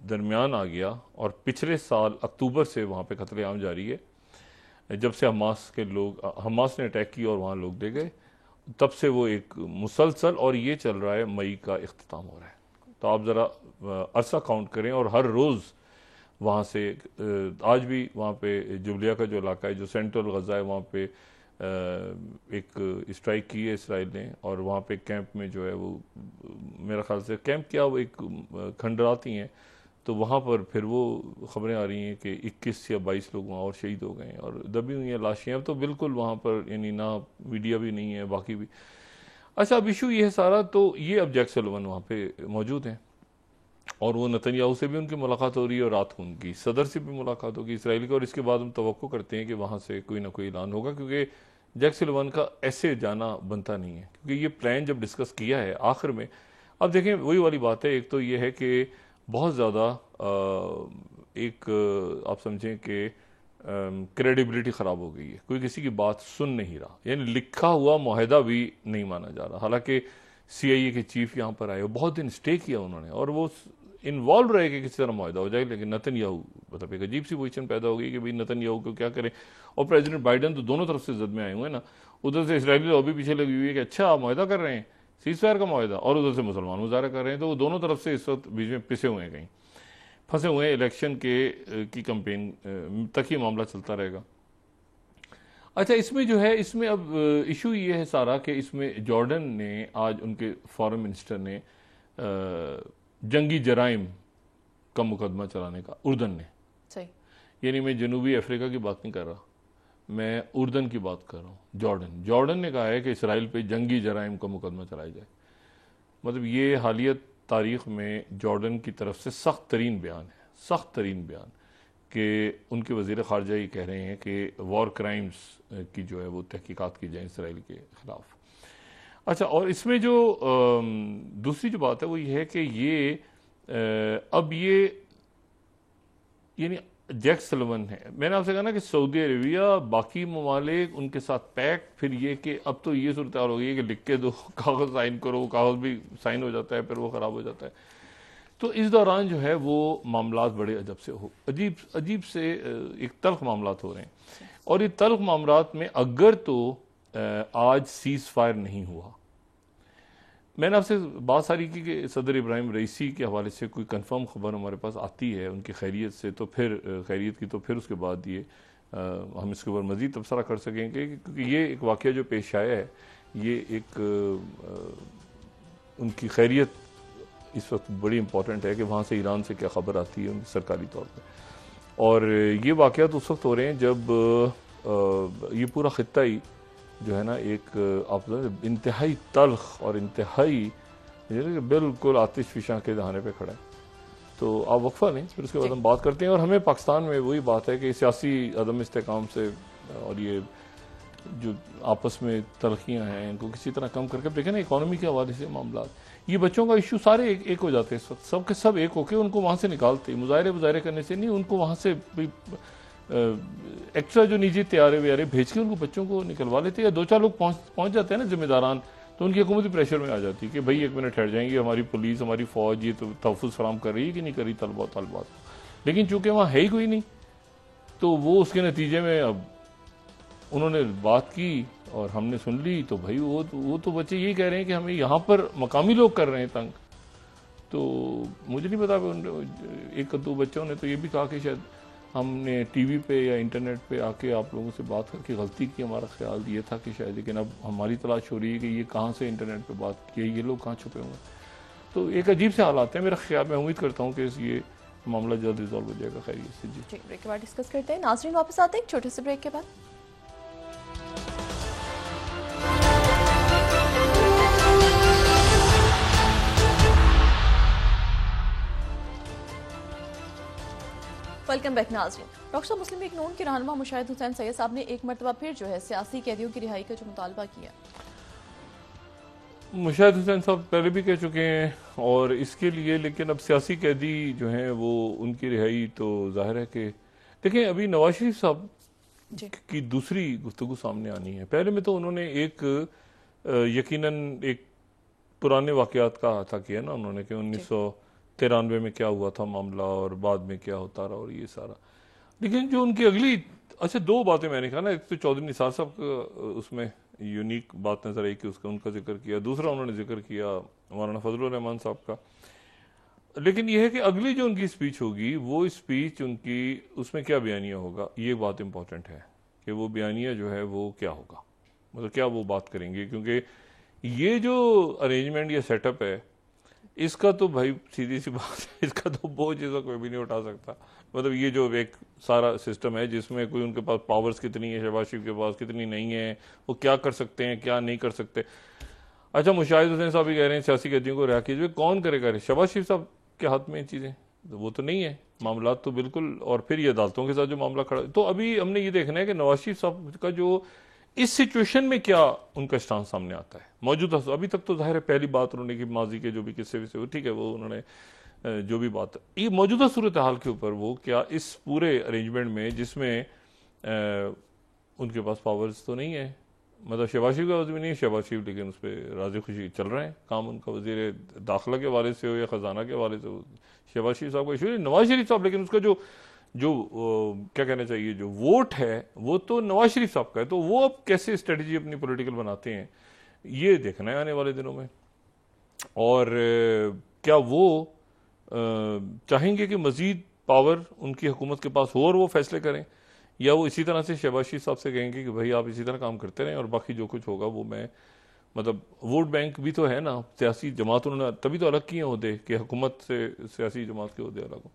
[SPEAKER 2] दरमियान आ गया और पिछले साल अक्टूबर से वहाँ पे कत्लेआम जारी है। जब से हमास के लोग, हमास ने अटैक किया और वहाँ लोग दे गए, तब से वो एक मुसलसल, और ये चल रहा है मई का इख्तिताम हो रहा है। तो आप ज़रा अरसा काउंट करें, और हर रोज़ वहाँ से आज भी वहाँ पे जुबलिया का जो इलाका है, जो सेंट्रल गजा है, वहाँ पे एक स्ट्राइक की है इसराइल ने, और वहाँ पे कैंप में जो है वो, मेरा ख्याल से कैंप क्या, वो एक खंडराती हैं, तो वहाँ पर फिर वो खबरें आ रही हैं कि 21 या 22 लोग वहाँ और शहीद हो गए हैं और दबी हुई हैं लाशें। अब तो बिल्कुल वहाँ पर यानी ना मीडिया भी नहीं है, बाकी भी। अच्छा, अब इशू ये है सारा, तो ये अब जैक सुलिवन वहाँ पे मौजूद हैं और वो नेतन्याहू से भी उनकी मुलाकात हो रही है और रात को उनकी सदर से भी मुलाकात होगी इसराइल की, और इसके बाद हम तवक्को करते हैं कि वहाँ से कोई ना कोई ऐलान होगा, क्योंकि जैक सुलिवन का ऐसे जाना बनता नहीं है, क्योंकि ये प्लान जब डिस्कस किया है आखिर में। अब देखें, वही वाली बात है, एक तो ये है कि बहुत ज़्यादा एक आप समझें कि क्रेडिबिलिटी ख़राब हो गई है, कोई किसी की बात सुन नहीं रहा, यानी लिखा हुआ मुआहदा भी नहीं माना जा रहा। हालांकि CIA के चीफ यहाँ पर आए, बहुत दिन स्टे किया उन्होंने और वो इन्वॉल्व रहे कि किसी तरह मुआहदा हो जाए, लेकिन नेतन्याहू, मतलब एक अजीब सी पोजीशन पैदा हो गई कि भाई नेतन्याहू को क्या करें। और प्रेसिडेंट बाइडन तो दोनों तरफ से जद में आए हुए हैं ना, उधर से इसराइली लॉबी पीछे लगी हुई है कि अच्छा आप मुआहदा कर रहे हैं, सीज़फायर का मुआहदा, और उधर से मुसलमान मुजाहरा कर रहे हैं, तो वो दोनों तरफ से इस वक्त बीच में पिसे हुए हैं, कहीं फंसे हुए हैं। इलेक्शन की कंपेन तक ही मामला चलता रहेगा। अच्छा, इसमें जो है, इसमें अब इशू ये है सारा कि इसमें जॉर्डन ने आज, उनके फॉरेन मिनिस्टर ने जंगी जराइम का मुकदमा चलाने का, उर्दन ने,
[SPEAKER 1] सही,
[SPEAKER 2] यानी मैं जनूबी अफ्रीका की बात नहीं कर रहा, मैं उर्दन की बात कर रहा हूँ। जॉर्डन ने कहा है कि इसराइल पे जंगी जराइम का मुकदमा चलाया जाए। मतलब ये हालिया तारीख में जॉर्डन की तरफ से सख्त तरीन बयान है, सख्त तरीन बयान, कि उनके वज़ीर ख़ारजा ये कह रहे हैं कि वॉर क्राइम्स की जो है वो तहकीकात की जाए इसराइल के ख़िलाफ़। अच्छा, और इसमें जो दूसरी जो बात है वो ये है कि ये अब ये यानी जैक सुलिवन है, मैंने आपसे कहा ना कि सऊदी अरेबिया, बाकी ममालिक उनके साथ पैक, फिर ये कि अब तो ये सूरत हो गई है कि लिख के दो, कागज़ साइन करो, कागज़ भी साइन हो जाता है, फिर वो ख़राब हो जाता है। तो इस दौरान जो है वो मामलात बड़े अजीब से एक तल्ख मामलात हो रहे हैं, और ये तल्ख मामलात में अगर तो आज सीज़ फायर नहीं हुआ, मैंने आपसे बात सारी की कि सदर इब्राहिम रईसी के हवाले से कोई कंफर्म खबर हमारे पास आती है उनकी खैरियत से, तो फिर खैरियत की, तो फिर उसके बाद ये हम इसके ऊपर मज़ीद तबसरा कर सकेंगे, क्योंकि ये एक वाक़या जो पेश आया है, ये एक उनकी खैरियत इस वक्त बड़ी इंपॉर्टेंट है कि वहाँ से ईरान से क्या खबर आती है उनकी सरकारी तौर पर। और ये वाक़यात उस वक्त हो रहे हैं जब ये पूरा खित्ता ही जो है ना, एक आप इंतहाई तल्ख और इंतहाई बिल्कुल आतिश फिशा के दहाने पे खड़ा है। तो आप वक्फा लें, फिर उसके बाद हम बात करते हैं। और हमें पाकिस्तान में वही बात है कि सियासी अदम इस्तेकाम से और ये जो आपस में तलखियाँ हैं, इनको किसी तरह कम करके देखें ना, इकॉनमी के हवाले से मामला, ये बच्चों का इशू सारे एक हो जाते हैं इस वक्त, सब के सब एक होके उनको वहाँ से निकालते, मुजाहरे करने से नहीं, उनको वहाँ से एक्स्ट्रा जो निजी तैयारे व्यारे भेज के उनको बच्चों को निकलवा लेते, या दो चार लोग पहुँच जाते हैं ना जिम्मेदारान, तो उनकी हुकूमती प्रेशर में आ जाती है कि भाई एक मिनट ठहर जाएंगे, हमारी पुलिस, हमारी फौज ये तो तहफ़्फ़ुज़ फराम कर रही है कि नहीं कर रही तलबात, लेकिन चूंकि वहाँ है ही कोई नहीं, तो वो उसके नतीजे में अब उन्होंने बात की और हमने सुन ली, तो भाई वो तो बच्चे यही कह रहे हैं कि हमें यहाँ पर मकामी लोग कर रहे हैं तंग। तो मुझे नहीं पता, एक दो बच्चों ने तो ये भी कहा कि शायद हमने टीवी पे या इंटरनेट पे आके आप लोगों से बात करके गलती की, हमारा ख्याल ये था कि शायद, लेकिन अब हमारी तलाश हो रही है कि ये कहाँ से इंटरनेट पे बात की, ये लोग कहाँ छुपे हुए हैं। तो एक अजीब से हालात हैं मेरा ख्याल, मैं उम्मीद करता हूँ कि ये मामला जल्द रिजॉल्व हो जाएगा खैरियत से। जी
[SPEAKER 1] ब्रेक के बाद डिस्कस करते हैं। नाज़रीन वापस आते हैं एक छोटे से ब्रेक के बाद। वेलकम बैक नाज़रीन। डॉक्टर साहब, मुस्लिम लीग नून के रहनुमा मुशाहिद हुसैन सैयद साहब ने एक मरतबा फिर जो है सियासी कैदियों की रिहाई का जो मुतालबा किया।
[SPEAKER 2] मुशाहिद हुसैन साहब पहले भी कह चुके हैं और इसके लिए, लेकिन अब सियासी कैदी जो हैं वो उनकी रिहाई तो जाहिर है कि देखें, अभी नवाज शरीफ साहब की दूसरी गुफ्तगू सामने आनी है। पहले में तो उन्होंने एक यकीनन एक पुराने वाकयात का अहाता किया ना उन्होंने कि 1993 में क्या हुआ था मामला और बाद में क्या होता रहा और ये सारा। लेकिन जो उनकी अगली, अच्छा दो बातें मैंने कहा ना, एक तो चौधरी निसार साहब का उसमें यूनिक बात नजर आई कि उसका उनका जिक्र किया, दूसरा उन्होंने जिक्र किया मौलाना फजलुर रहमान साहब का। लेकिन यह है कि अगली जो उनकी स्पीच होगी वो स्पीच उनकी, उसमें क्या बयानिया होगा, ये बात इंपॉर्टेंट है कि वो बयानिया जो है वो क्या होगा, मतलब क्या वो बात करेंगे। क्योंकि ये जो अरेंजमेंट या सेटअप है इसका तो भाई सीधी सी बात है, इसका तो बोझ इसका कोई भी नहीं उठा सकता। मतलब ये जो एक सारा सिस्टम है जिसमें कोई उनके पास पावर्स कितनी है, शहबाज शरीफ के पास कितनी नहीं है, वो क्या कर सकते हैं क्या नहीं कर सकते। अच्छा, मुशाहिद हुसैन साहब भी कह रहे हैं सियासी कैदियों को रिहा कीजिए, कौन करेगा? शहबाज शरीफ साहब के हाथ में चीजें तो वो तो नहीं है, मामला तो बिल्कुल, और फिर ये अदालतों के साथ जो मामला खड़ा, तो अभी हमने ये देखना है कि नवाज शरीफ साहब का जो इस सिचुएशन में क्या उनका स्टांस सामने आता है मौजूदा। अभी तक तो जाहिर है पहली बात उन्होंने की माजी के जो भी किस्से विस्से, ठीक है, वो उन्होंने जो भी बात, ये मौजूदा सूरत हाल के ऊपर वो क्या इस पूरे अरेंजमेंट में जिसमें उनके पास पावर्स तो नहीं है, मतलब शहबाज शरीफ का पास भी नहीं है, शहबाज शरीफ लेकिन उस पर राजी खुशी चल रहे हैं काम, उनका वजीर दाखिला के हवाले से हो या खजाना के हवाले से हो, शहबाज शरीफ साहब का इशू नहीं, नवाज शरीफ साहब, लेकिन उसका जो क्या कहना चाहिए जो वोट है वो तो नवाज शरीफ साहब का है। तो वो अब कैसे स्ट्रेटजी अपनी पॉलिटिकल बनाते हैं ये देखना है आने वाले दिनों में। और क्या वो चाहेंगे कि मजीद पावर उनकी हुकूमत के पास हो और वो फैसले करें, या वो इसी तरह से शहबाज शरीफ साहब से कहेंगे कि भाई आप इसी तरह काम करते रहें और बाकी जो कुछ होगा वो मैं, मतलब वोट बैंक भी तो है ना, सियासी जमात उन्होंने तभी तो अलग किए होते कि हुकूमत से सियासी जमात के होते अलग हो,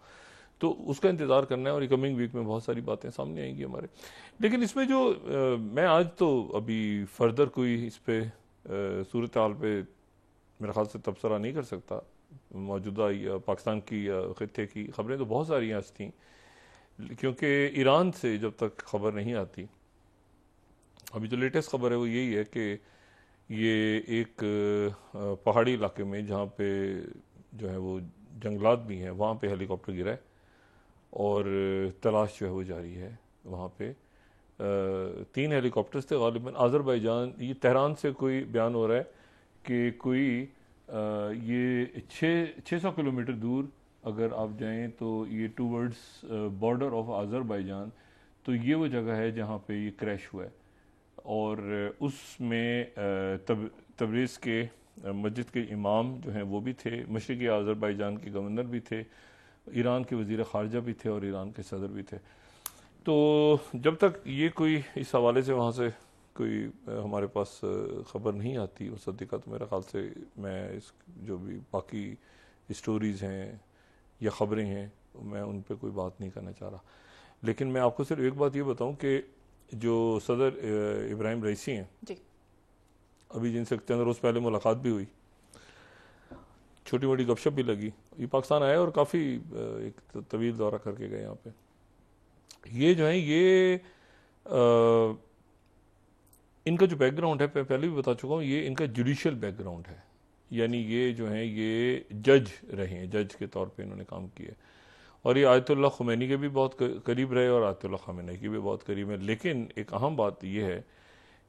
[SPEAKER 2] तो उसका इंतजार करना है और कमिंग वीक में बहुत सारी बातें सामने आएंगी हमारे। लेकिन इसमें जो मैं आज तो अभी फर्दर कोई इस पे सूरत हाल पे मेरे ख्याल से तबसरा नहीं कर सकता। मौजूदा या पाकिस्तान की या खित्ते की खबरें तो बहुत सारी आज थी, क्योंकि ईरान से जब तक खबर नहीं आती, अभी जो लेटेस्ट खबर है वो यही है कि ये एक पहाड़ी इलाके में जहाँ पे जो है वो जंगलात भी हैं, वहाँ पे हेलीकॉप्टर गिरा है और तलाश जो है वो जारी है। वहाँ पे 3 हेलीकॉप्टर्स थे गालिबन आज़रबाईजान, ये तेहरान से कोई बयान हो रहा है कि कोई ये 600 किलोमीटर दूर अगर आप जाएं तो ये टूवर्ड्स बॉर्डर ऑफ आज़रबाईजान, तो ये वो जगह है जहाँ पे ये क्रैश हुआ है। और उसमें तबरीज़ के मस्जिद के इमाम जो हैं वो भी थे, मशरिकी आज़रबाईजान के गवर्नर भी थे, ईरान के वज़ीर ख़ारजा भी थे और ईरान के सदर भी थे। तो जब तक ये कोई इस हवाले से वहाँ से कोई हमारे पास ख़बर नहीं आती मुसद्दिक़ा, तो मेरे ख़्याल से मैं इस जो भी बाकी स्टोरीज़ हैं या ख़बरें हैं मैं उन पर कोई बात नहीं करना चाह रहा। लेकिन मैं आपको सिर्फ एक बात ये बताऊँ कि जो सदर इब्राहिम रईसी हैं जी, अभी जिनसे चंद रोज़ पहले मुलाकात भी हुई, छोटी मोटी गपशप भी लगी, ये पाकिस्तान आए और काफ़ी एक तवील दौरा करके गए यहाँ पे। ये जो है ये इनका जो बैकग्राउंड है पहले भी बता चुका हूँ, ये इनका जुडिशियल बैकग्राउंड है, यानी ये जो है ये जज रहे हैं, जज के तौर पे इन्होंने काम किया और ये आयतुल्लाह खुमैनी के भी बहुत करीब रहे और आयतुल्लाह खामेनी के भी बहुत करीब है। लेकिन एक अहम बात ये है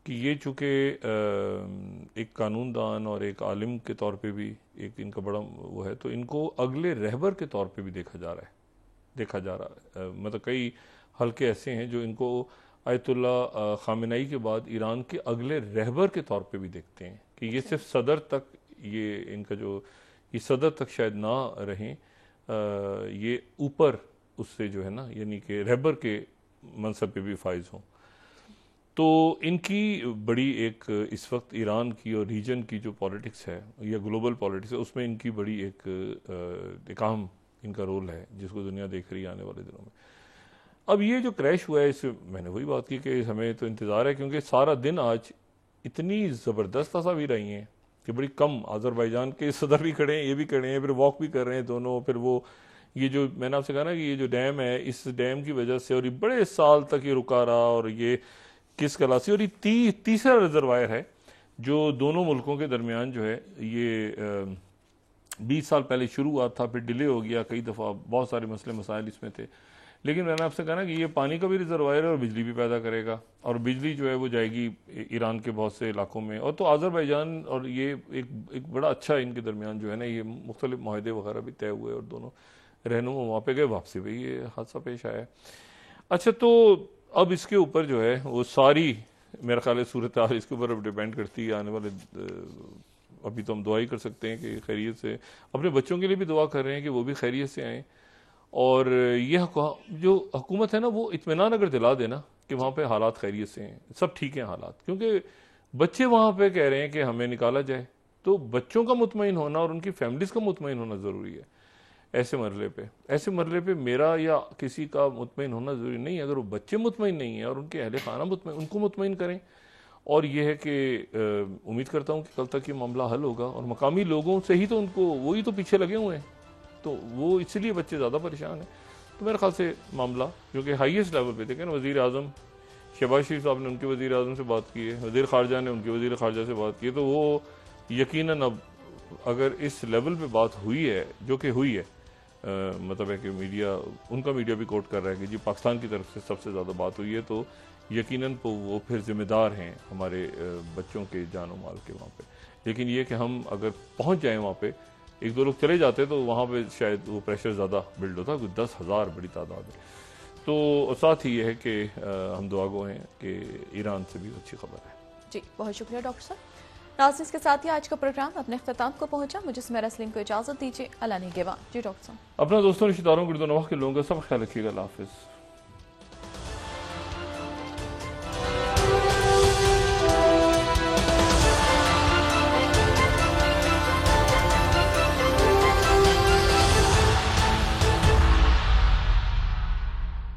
[SPEAKER 2] कि ये चूँकि एक कानूनदान और एक आलिम के तौर पे भी एक इनका बड़ा वो है, तो इनको अगले रहबर के तौर पे भी देखा जा रहा है। मतलब कई हल्के ऐसे हैं जो इनको आयतुल्लाह खामेनी के बाद ईरान के अगले रहबर के तौर पे भी देखते हैं कि ये सिर्फ सदर तक, ये इनका जो ये सदर तक शायद ना रहें, ये ऊपर उससे जो है ना, यानी कि रहबर के मनसब पे भी फाइज हों। तो इनकी बड़ी एक इस वक्त ईरान की और रीजन की जो पॉलिटिक्स है या ग्लोबल पॉलिटिक्स है, उसमें इनकी बड़ी एक अहम इनका रोल है जिसको दुनिया देख रही है आने वाले दिनों में। अब ये जो क्रैश हुआ है, इससे मैंने वही बात की कि हमें तो इंतज़ार है, क्योंकि सारा दिन आज इतनी ज़बरदस्त तस्वीर आई हैं कि बड़ी कम, आज़रबाईजान के सदर भी खड़े हैं, ये भी खड़े हैं, फिर वॉक भी कर रहे हैं दोनों, फिर वो ये जो मैंने आपसे कहा ना कि ये जो डैम है, इस डैम की वजह से और ये बड़े साल तक ये रुका रहा, और ये किस कलासी, और ये तीसरा रिजर्वायर है जो दोनों मुल्कों के दरमियान जो है ये 20 साल पहले शुरू हुआ था, फिर डिले हो गया कई दफ़ा, बहुत सारे मसले मसाइल इसमें थे। लेकिन मैंने आपसे कहा ना कि ये पानी का भी रिजर्वायर है और बिजली भी पैदा करेगा, और बिजली जो है वो जाएगी ईरान के बहुत से इलाकों में। और तो आज़रबाईजान और ये एक बड़ा अच्छा इनके दरमियान जो है ना, ये मुख्तलिफ माहदे वगैरह भी तय हुए और दोनों रहनुमा वहाँ पे गए, वापसी पे ये हादसा पेश आया। अच्छा, तो अब इसके ऊपर जो है वो सारी मेरा ख्याल है सूरत हाल इसके ऊपर अब डिपेंड करती है आने वाले, अभी तो हम दुआ ही कर सकते हैं कि खैरियत से, अपने बच्चों के लिए भी दुआ कर रहे हैं कि वो भी खैरियत से आएँ। और ये जो हुकूमत है ना, वो इत्मीनान अगर दिला देना कि वहाँ पे हालात खैरियत से हैं, सब ठीक हैं हालात, क्योंकि बच्चे वहाँ पे कह रहे हैं कि हमें निकाला जाए, तो बच्चों का मुतमईन होना और उनकी फैमिलीज़ का मुतमईन होना ज़रूरी है। ऐसे मरले पे मेरा या किसी का मुतमईन होना ज़रूरी नहीं है। अगर वो बच्चे मुतमईन नहीं है और उनके अहले खाना मुतमईन, उनको मुतमईन करें। और ये है कि उम्मीद करता हूँ कि कल तक ये मामला हल होगा, और मकामी लोगों से ही तो उनको, वही तो पीछे लगे हुए हैं, तो वो इसलिए बच्चे ज़्यादा परेशान हैं। तो मेरे ख्याल से मामला, क्योंकि हाईएस्ट लेवल पे देखें ना, वज़ीर आज़म शहबाज शरीफ साहब ने उनके वज़ीर आज़म से बात की है, वज़ीर ख़ारजा ने उनके वज़ीर ख़ारजा से बात की है, तो वो यकीनन अब अगर इस लेवल पे बात हुई है, जो कि हुई है, मतलब है कि मीडिया, उनका मीडिया भी कोट कर रहा है कि जी पाकिस्तान की तरफ से सबसे ज़्यादा बात हुई है, तो यकीनन तो वो फिर ज़िम्मेदार हैं हमारे बच्चों के जान और माल के वहाँ पे। लेकिन ये कि हम अगर पहुँच जाएँ वहाँ पे, एक दो लोग चले जाते तो वहाँ पे शायद वो प्रेशर ज़्यादा बिल्ड होता, कुछ 10,000 बड़ी तादाद है। तो साथ ही ये है कि हम दुआगो हैं कि ईरान से भी अच्छी खबर है।
[SPEAKER 1] जी, बहुत शुक्रिया डॉक्टर साहब। नाज़रीन, के साथ ही आज का प्रोग्राम अपने इख्तिताम को पहुंचा। मुझे सुमेरा सलीम को इजाज़त दीजिए। अल्लाह निगहबान। जी डॉक्टर साहब,
[SPEAKER 2] अपना दोस्तों, रिश्तेदारों, गिरदो नवाह के लोगों का सब ख्याल रखिएगा। अल्लाह हाफ़िज़।